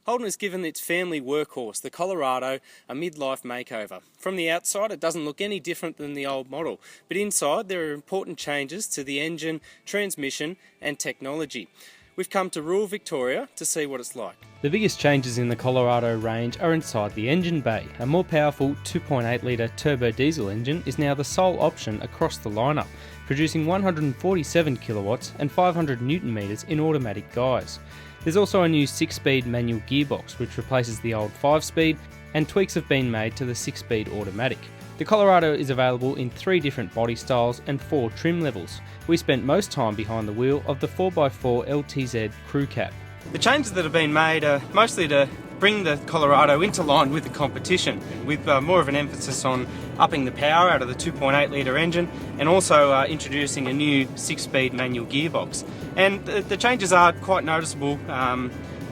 Holden has given its family workhorse, the Colorado, a midlife makeover. From the outside, it doesn't look any different than the old model, but inside there are important changes to the engine, transmission and technology. We've come to rural Victoria to see what it's like. The biggest changes in the Colorado range are inside the engine bay. A more powerful 2.8 litre turbo diesel engine is now the sole option across the lineup, producing 147 kilowatts and 500 newton metres in automatic guise. There's also a new 6-speed manual gearbox which replaces the old 5-speed, and tweaks have been made to the 6-speed automatic. The Colorado is available in 3 different body styles and 4 trim levels. We spent most time behind the wheel of the 4x4 LTZ crew cab. The changes that have been made are mostly to bring the Colorado into line with the competition, with more of an emphasis on upping the power out of the 2.8 litre engine and also introducing a new 6-speed manual gearbox. And the changes are quite noticeable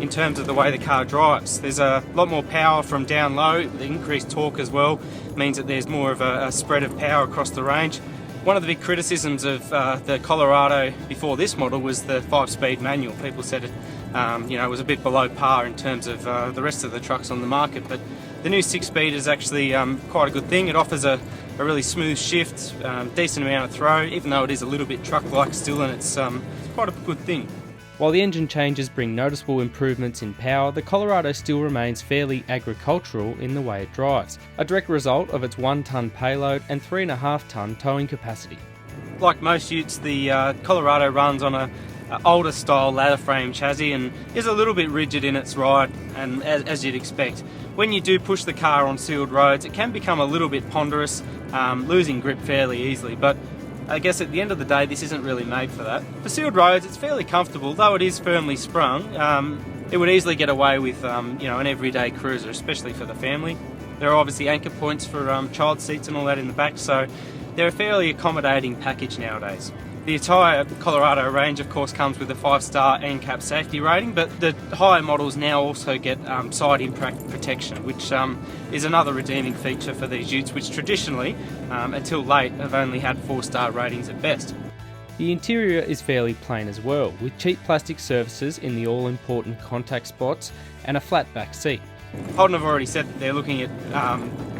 in terms of the way the car drives. There's a lot more power from down low. The increased torque as well means that there's more of a spread of power across the range. One of the big criticisms of the Colorado before this model was the 5-speed manual. People said it was a bit below par in terms of the rest of the trucks on the market, but the new 6-speed is actually quite a good thing. It offers a really smooth shift, decent amount of throw, even though it is a little bit truck-like still, and it's quite a good thing. While the engine changes bring noticeable improvements in power, the Colorado still remains fairly agricultural in the way it drives, a direct result of its 1-tonne payload and 3.5-tonne towing capacity. Like most utes, the Colorado runs on a older style ladder frame chassis and is a little bit rigid in its ride, and as you'd expect. When you do push the car on sealed roads, it can become a little bit ponderous, losing grip fairly easily, but I guess at the end of the day this isn't really made for that. For sealed roads it's fairly comfortable, though it is firmly sprung. It would easily get away with an everyday cruiser, especially for the family. There are obviously anchor points for child seats and all that in the back, so they're a fairly accommodating package nowadays. The entire Colorado range of course comes with a 5-star ANCAP safety rating, but the higher models now also get side impact protection, which is another redeeming feature for these utes, which traditionally, until late, have only had 4-star ratings at best. The interior is fairly plain as well, with cheap plastic surfaces in the all-important contact spots and a flat back seat. Holden have already said that they're looking at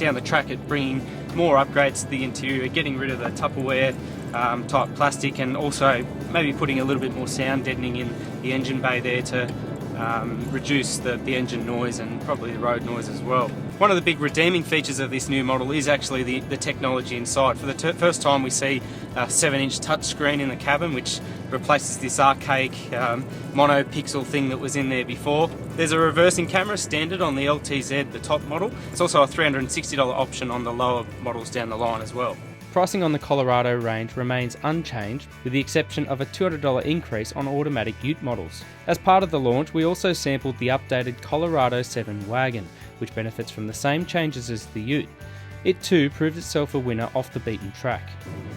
down the track at bringing more upgrades to the interior, getting rid of the Tupperware type plastic, and also maybe putting a little bit more sound deadening in the engine bay there to reduce the engine noise and probably the road noise as well. One of the big redeeming features of this new model is actually the technology inside. For the first time we see a 7-inch touchscreen in the cabin, which replaces this archaic mono-pixel thing that was in there before. There's a reversing camera standard on the LTZ, the top model. It's also a $360 option on the lower models down the line as well. Pricing on the Colorado range remains unchanged, with the exception of a $200 increase on automatic ute models. As part of the launch, we also sampled the updated Colorado 7 wagon, which benefits from the same changes as the ute. It too proved itself a winner off the beaten track.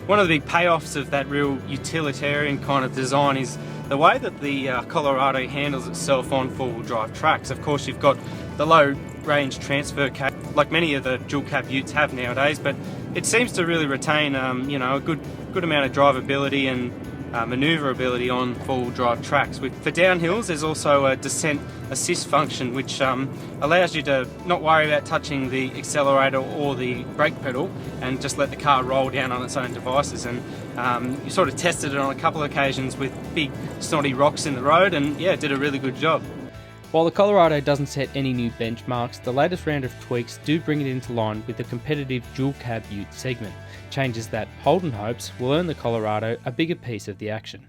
One of the big payoffs of that real utilitarian kind of design is the way that the Colorado handles itself on 4-wheel drive tracks. Of course, you've got the low range transfer cab, like many of the dual cab utes have nowadays, but it seems to really retain a good amount of drivability and manoeuvrability on 4-wheel drive tracks. For downhills, there's also a descent assist function which allows you to not worry about touching the accelerator or the brake pedal and just let the car roll down on its own devices. And you sort of tested it on a couple of occasions with big snotty rocks in the road, and yeah, it did a really good job. While the Colorado doesn't set any new benchmarks, the latest round of tweaks do bring it into line with the competitive dual cab ute segment, changes that Holden hopes will earn the Colorado a bigger piece of the action.